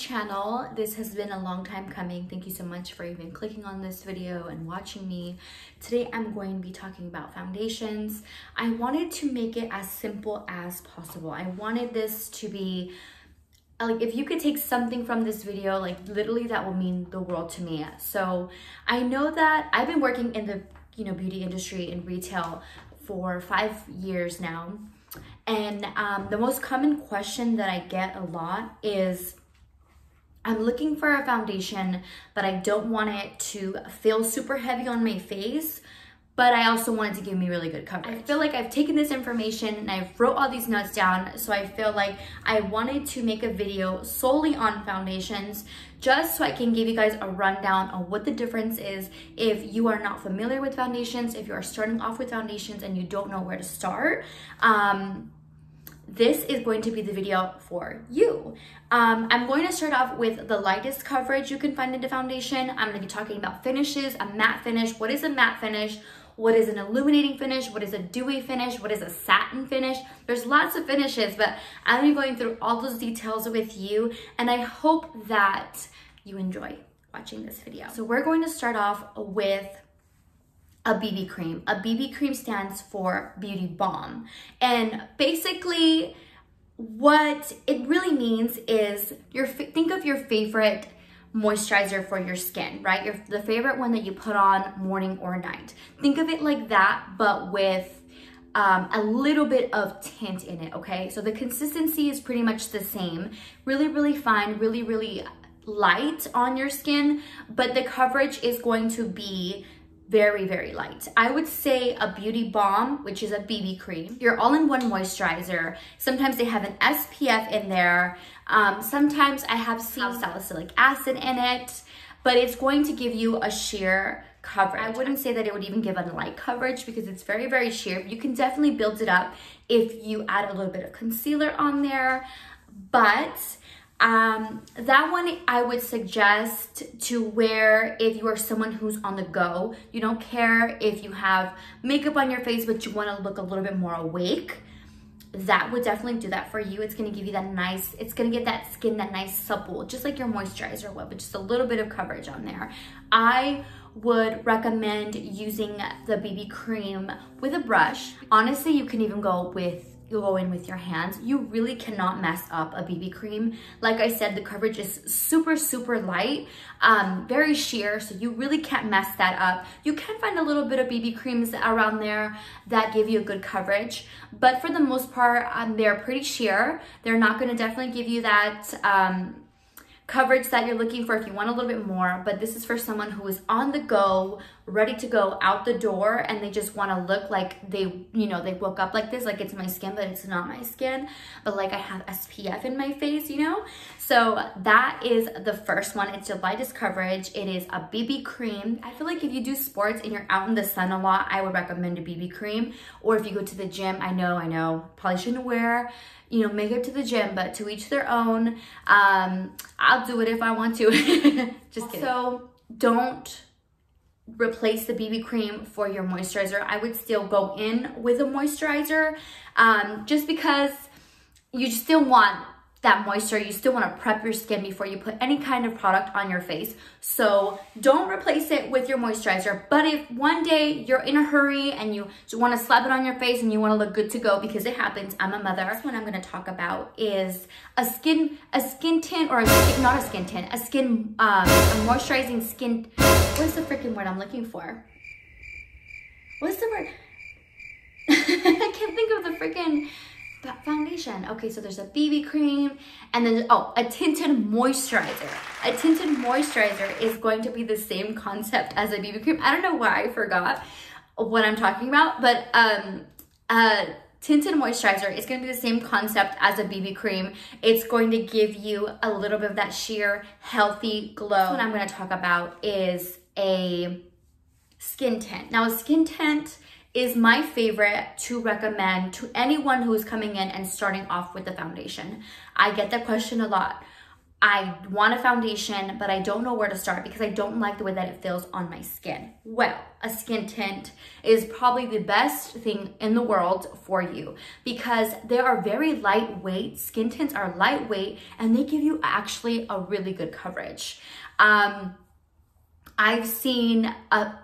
channel. This has been a long time coming. Thank you so much for even clicking on this video and watching me. Today I'm going to be talking about foundations. I wanted to make it as simple as possible. I wanted this to be like, if you could take something from this video, like literally that will mean the world to me. So I know that I've been working in the beauty industry and retail for 5 years now. And the most common question that I get a lot is, I'm looking for a foundation, but I don't want it to feel super heavy on my face, but I also want it to give me really good coverage. I feel like I've taken this information and I've wrote all these notes down, so I feel like I wanted to make a video solely on foundations, just so I can give you guys a rundown on what the difference is if you are not familiar with foundations, if you are starting off with foundations and you don't know where to start. This is going to be the video for you. I'm going to start off with the lightest coverage you can find in the foundation. I'm going to be talking about finishes, a matte finish. What is a matte finish? What is an illuminating finish? What is a dewy finish? What is a satin finish? There's lots of finishes, but I'm going to be going through all those details with you, and I hope that you enjoy watching this video. So we're going to start off with a BB cream. A BB cream stands for beauty balm. And basically what it really means is think of your favorite moisturizer for your skin, right? The favorite one that you put on morning or night. Think of it like that, but with a little bit of tint in it, okay? So the consistency is pretty much the same. Really, really fine, really, really light on your skin, but the coverage is going to be very, very light. I would say a beauty balm, which is a BB cream, your all-in-one moisturizer. Sometimes they have an SPF in there. Sometimes I have seen salicylic acid in it, but it's going to give you a sheer coverage. I wouldn't say that it would even give a light coverage because it's very, very sheer. You can definitely build it up if you add a little bit of concealer on there, but that one I would suggest to wear if you are someone who's on the go. You don't care if you have makeup on your face, but you want to look a little bit more awake. That would definitely do that for you. It's going to give you that nice, it's going to get that skin that nice supple, just like your moisturizer would, with just a little bit of coverage on there. I would recommend using the BB cream with a brush. Honestly, you can even go in with your hands. You really cannot mess up a BB cream. Like I said, the coverage is super, super light, very sheer, so you really can't mess that up. You can find a little bit of BB creams around there that give you a good coverage, but for the most part, they're pretty sheer. They're not gonna definitely give you that coverage that you're looking for if you want a little bit more, but this is for someone who is on the go, ready to go out the door, and they just want to look like they woke up like this, like it's my skin, but it's not my skin, but like I have SPF in my face, So that is the first one. It's the lightest coverage. It is a BB cream. I feel like if you do sports and you're out in the sun a lot, I would recommend a BB cream. Or if you go to the gym, I know, probably shouldn't wear makeup to the gym, but to each their own. I'll do it if I want to. Just kidding. So don't replace the BB cream for your moisturizer. I would still go in with a moisturizer, just because you still want that moisture. You still want to prep your skin before you put any kind of product on your face. So don't replace it with your moisturizer. But if one day you're in a hurry and you just want to slap it on your face and you want to look good to go, because it happens, I'm a mother. That's what I'm going to talk about is a skin tint, or a moisturizing skin. What's the freaking word I'm looking for? What's the word? I can't think of the freaking foundation. Okay, so there's a BB cream, and then a tinted moisturizer. A tinted moisturizer is going to be the same concept as a BB cream. I don't know why I forgot what I'm talking about, but tinted moisturizer is going to be the same concept as a BB cream. It's going to give you a little bit of that sheer healthy glow. What I'm going to talk about is a skin tint. Now, a skin tint is my favorite to recommend to anyone who is coming in and starting off with the foundation. I get that question a lot. I want a foundation, but I don't know where to start because I don't like the way that it feels on my skin. Well, a skin tint is probably the best thing in the world for you because they are very lightweight. Skin tints are lightweight and they give you actually a really good coverage. I've seen,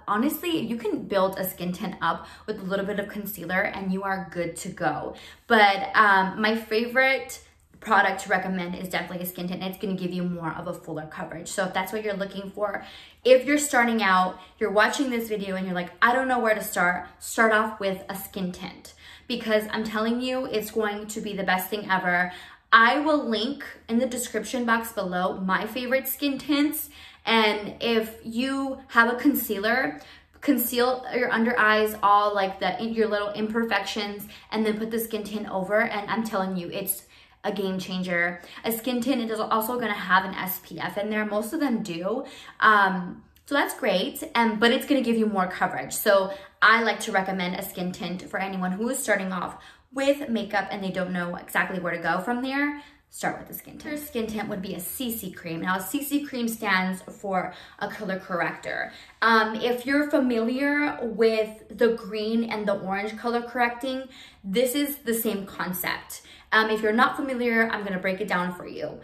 honestly, you can build a skin tint up with a little bit of concealer and you are good to go. But my favorite product to recommend is definitely a skin tint. It's going to give you more of a fuller coverage. So if that's what you're looking for, if you're starting out, you're watching this video and you're like, I don't know where to start off with a skin tint because I'm telling you, it's going to be the best thing ever. I will link in the description box below my favorite skin tints. And if you have a concealer, conceal your under eyes, all like your little imperfections, and then put the skin tint over. And I'm telling you, it's a game changer. A skin tint is also going to have an SPF in there. Most of them do. So that's great. But it's going to give you more coverage. So I like to recommend a skin tint for anyone who is starting off with makeup and they don't know exactly where to go from there. Start with the skin tint. Your skin tint would be a CC cream. Now, a CC cream stands for a color corrector. If you're familiar with the green and the orange color correcting, this is the same concept. If you're not familiar, I'm gonna break it down for you.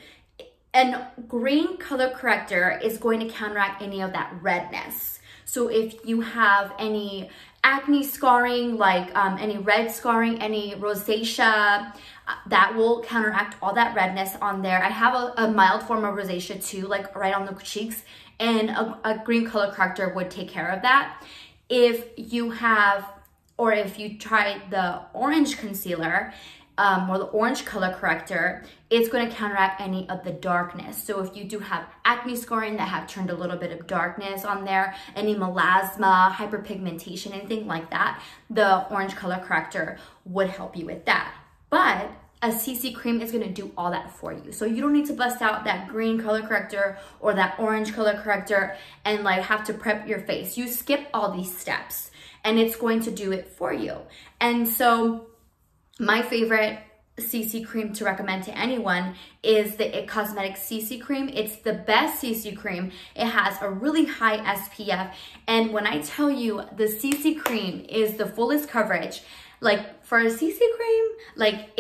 And green color corrector is going to counteract any of that redness. So if you have any acne scarring, like any red scarring, any rosacea, that will counteract all that redness on there. I have a mild form of rosacea too, like right on the cheeks, and a green color corrector would take care of that. If you have, or if you try the orange concealer, or the orange color corrector, it's going to counteract any of the darkness. So if you do have acne scarring that have turned a little bit of darkness on there, any melasma, hyperpigmentation, anything like that, the orange color corrector would help you with that. But a CC cream is going to do all that for you. So you don't need to bust out that green color corrector or that orange color corrector and like have to prep your face. You skip all these steps and it's going to do it for you. And so my favorite CC cream to recommend to anyone is the It Cosmetics CC cream. It's the best CC cream. It has a really high SPF. And when I tell you the CC cream is the fullest coverage, like for a CC cream, like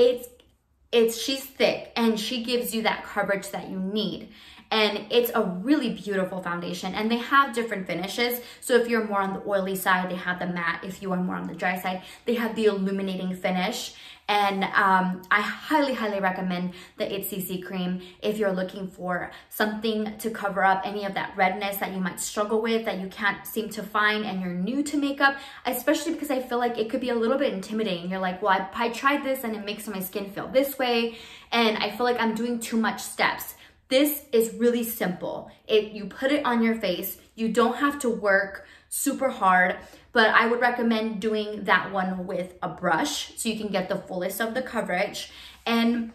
she's thick and she gives you that coverage that you need. And it's a really beautiful foundation and they have different finishes. So if you're more on the oily side, they have the matte. If you are more on the dry side, they have the illuminating finish. And I highly, highly recommend the It CC cream if you're looking for something to cover up any of that redness that you might struggle with, that you can't seem to find and you're new to makeup, especially because I feel like it could be a little bit intimidating. You're like, well, I tried this and it makes my skin feel this way and I feel like I'm doing too much steps. This is really simple. You put it on your face. You don't have to work super hard, but I would recommend doing that one with a brush so you can get the fullest of the coverage. And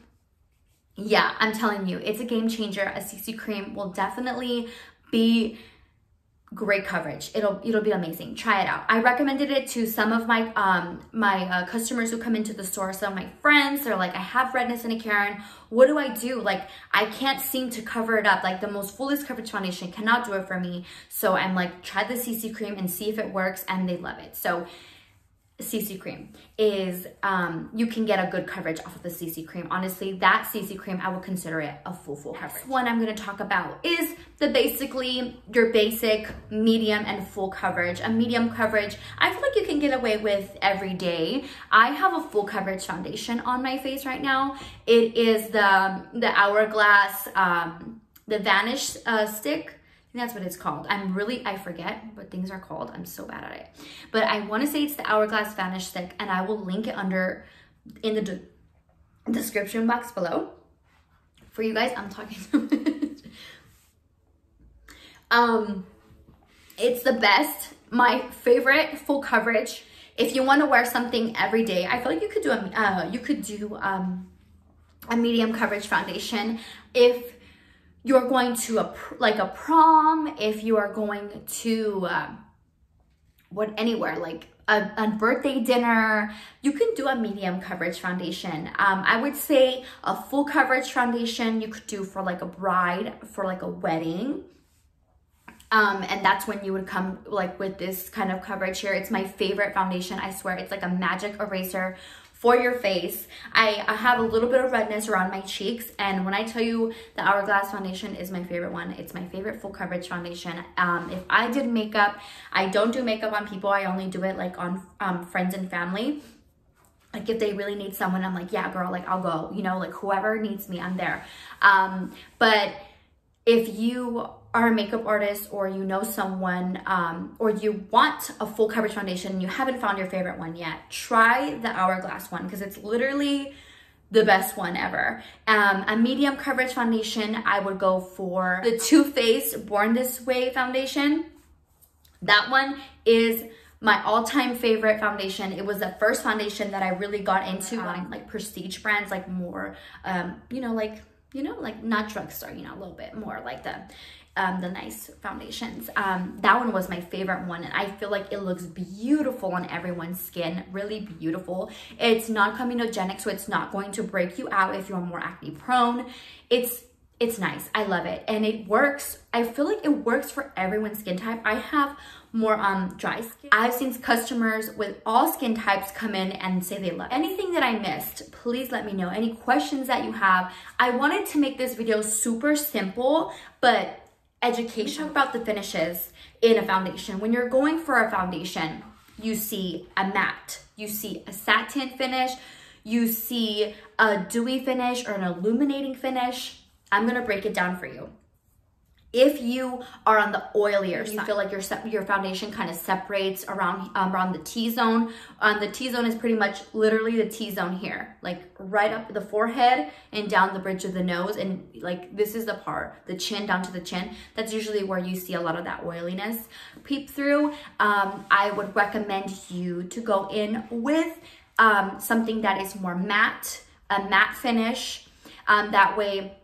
yeah, I'm telling you, it's a game changer. A CC cream will definitely be great coverage. It'll be amazing. Try it out. I recommended it to some of my customers who come into the store. Some of my friends, they're like, I have redness in a Karen. What do I do? Like, I can't seem to cover it up. Like the most fullest coverage foundation cannot do it for me. So I'm like, try the CC cream and see if it works, and they love it. So CC cream is, you can get a good coverage off of the CC cream. Honestly, that CC cream, I would consider it a full coverage. Next one I'm going to talk about is basically your basic medium and full coverage. A medium coverage, I feel like you can get away with every day. I have a full coverage foundation on my face right now. It is the Hourglass, the Vanish stick. That's what it's called. I forget what things are called. I'm so bad at it. But I want to say it's the Hourglass Vanish Stick, and I will link it in the description box below. For you guys, I'm talking so much. It's the best. My favorite full coverage. If you want to wear something every day, I feel like you could do a medium coverage foundation. If you're going to a prom, if you are going to anywhere, like a birthday dinner, you can do a medium coverage foundation. I would say a full coverage foundation you could do for like a bride, for like a wedding. And that's when you would come like with this kind of coverage here. It's my favorite foundation. I swear it's like a magic eraser for your face. I have a little bit of redness around my cheeks, and when I tell you the Hourglass foundation is my favorite one, it's my favorite full coverage foundation. If I did makeup, I don't do makeup on people. I only do it like on friends and family. Like if they really need someone, I'm like, yeah, girl, like I'll go, you know, like whoever needs me, I'm there. But if you are a makeup artist, or you know someone, or you want a full coverage foundation and you haven't found your favorite one yet, try the Hourglass one, because it's literally the best one ever. A medium coverage foundation, I would go for the Too Faced Born This Way foundation. That one is my all-time favorite foundation. It was the first foundation that I really got into, like prestige brands, like more, like not drugstore, you know, a little bit more like the nice foundations. That one was my favorite one, and I feel like it looks beautiful on everyone's skin, really beautiful. It's non-comedogenic, so it's not going to break you out if you're more acne prone. It's nice. I love it, and it works. I feel like it works for everyone's skin type. I have more dry skin. I've seen customers with all skin types come in and say they love it. Anything that I missed, please let me know. Any questions that you have. I wanted to make this video super simple, but education. Talk about the finishes in a foundation. When you're going for a foundation, you see a matte, you see a satin finish, you see a dewy finish or an illuminating finish. I'm gonna break it down for you. If you are on the oilier side, you feel like your foundation kind of separates around the T-zone. The T-zone is pretty much literally the T-zone here, like right up the forehead and down the bridge of the nose. And like this is the part, the chin down to the chin. That's usually where you see a lot of that oiliness peep through. I would recommend you to go in with something that is more matte, a matte finish. That way,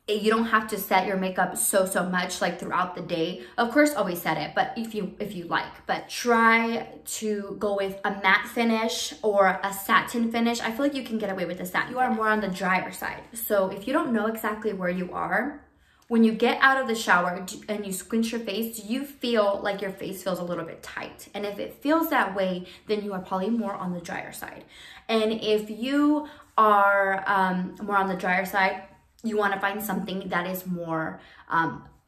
you don't have to set your makeup so much like throughout the day. Of course, always set it, but if you like, but try to go with a matte finish or a satin finish. I feel like you can get away with a satin. You are more on the drier side. So if you don't know exactly where you are, when you get out of the shower and you squint your face, do you feel like your face feels a little bit tight? And if it feels that way, then you are probably more on the drier side. And if you are more on the drier side, you want to find something that is more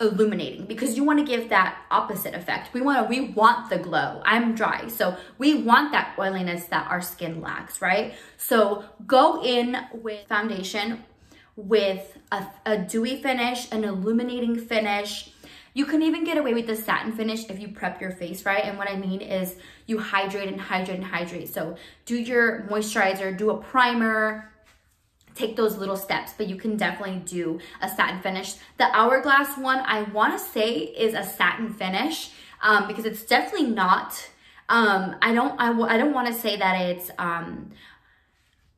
illuminating, because you want to give that opposite effect. We want the glow. I'm dry, so we want that oiliness that our skin lacks, right? So go in with foundation with a dewy finish, an illuminating finish. You can even get away with the satin finish if you prep your face right. And what I mean is you hydrate and hydrate and hydrate. So do your moisturizer, do a primer, take those little steps, but you can definitely do a satin finish. The Hourglass one, I want to say is a satin finish because it's definitely not. I don't want to say that it's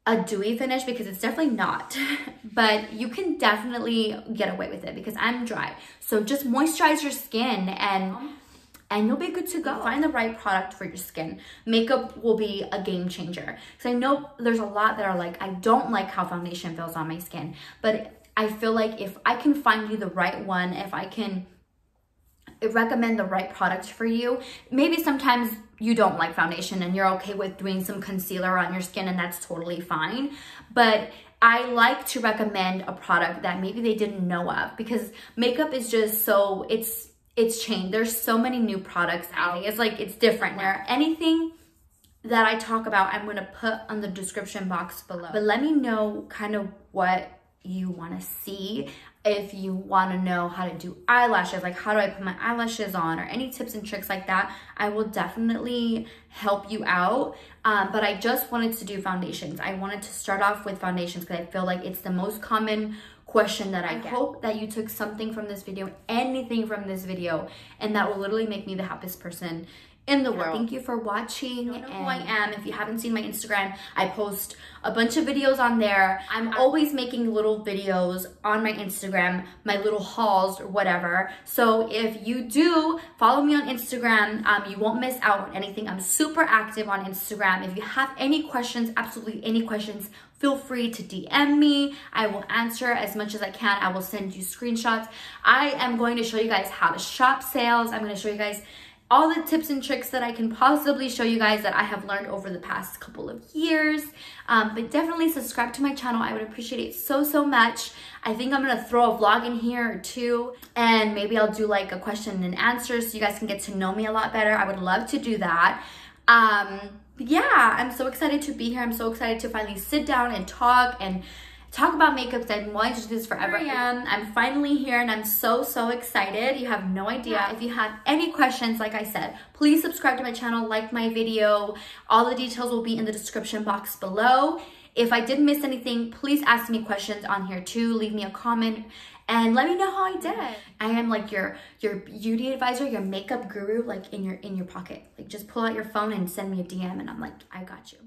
a dewy finish, because it's definitely not. But you can definitely get away with it because I'm dry. So just moisturize your skin and you'll be good to go. Find the right product for your skin. Makeup will be a game changer. Because I know there's a lot that are like, I don't like how foundation feels on my skin. But I feel like if I can find you the right one, if I can recommend the right product for you, maybe sometimes you don't like foundation and you're okay with doing some concealer on your skin, and that's totally fine. But I like to recommend a product that maybe they didn't know of, because makeup is just so, it's changed. There's so many new products out. It's like, it's different there. Anything that I talk about, I'm gonna put on the description box below. But let me know kind of what you wanna see. If you wanna know how to do eyelashes, like how do I put my eyelashes on, or any tips and tricks like that, I will definitely help you out. But I just wanted to do foundations. I wanted to start off with foundations because I feel like it's the most common question that I get. I hope that you took something from this video, anything from this video, and that will literally make me the happiest person in the world. Thank you for watching. You know who I am. If you haven't seen my Instagram, I post a bunch of videos on there. I'm always making little videos on my Instagram, my little hauls or whatever. So if you do follow me on Instagram, you won't miss out on anything. I'm super active on Instagram. If you have any questions, absolutely any questions, feel free to DM me. I will answer as much as I can. I will send you screenshots. I am going to show you guys how to shop sales. I'm going to show you guys all the tips and tricks that I can possibly show you guys that I have learned over the past couple of years. But definitely subscribe to my channel. I would appreciate it so much. I think I'm gonna throw a vlog in here or two, and maybe I'll do like a question and answer so you guys can get to know me a lot better. I would love to do that. Yeah, I'm so excited to be here. I'm so excited to finally sit down and talk about makeup because I've wanted to do this forever. Here I am. I'm finally here and I'm so excited. You have no idea. If you have any questions, like I said, please subscribe to my channel, like my video. All the details will be in the description box below. If I did miss anything, please ask me questions on here too. Leave me a comment and let me know how I did. I am like your beauty advisor, your makeup guru, like in your pocket. Like just pull out your phone and send me a DM and I'm like, I got you.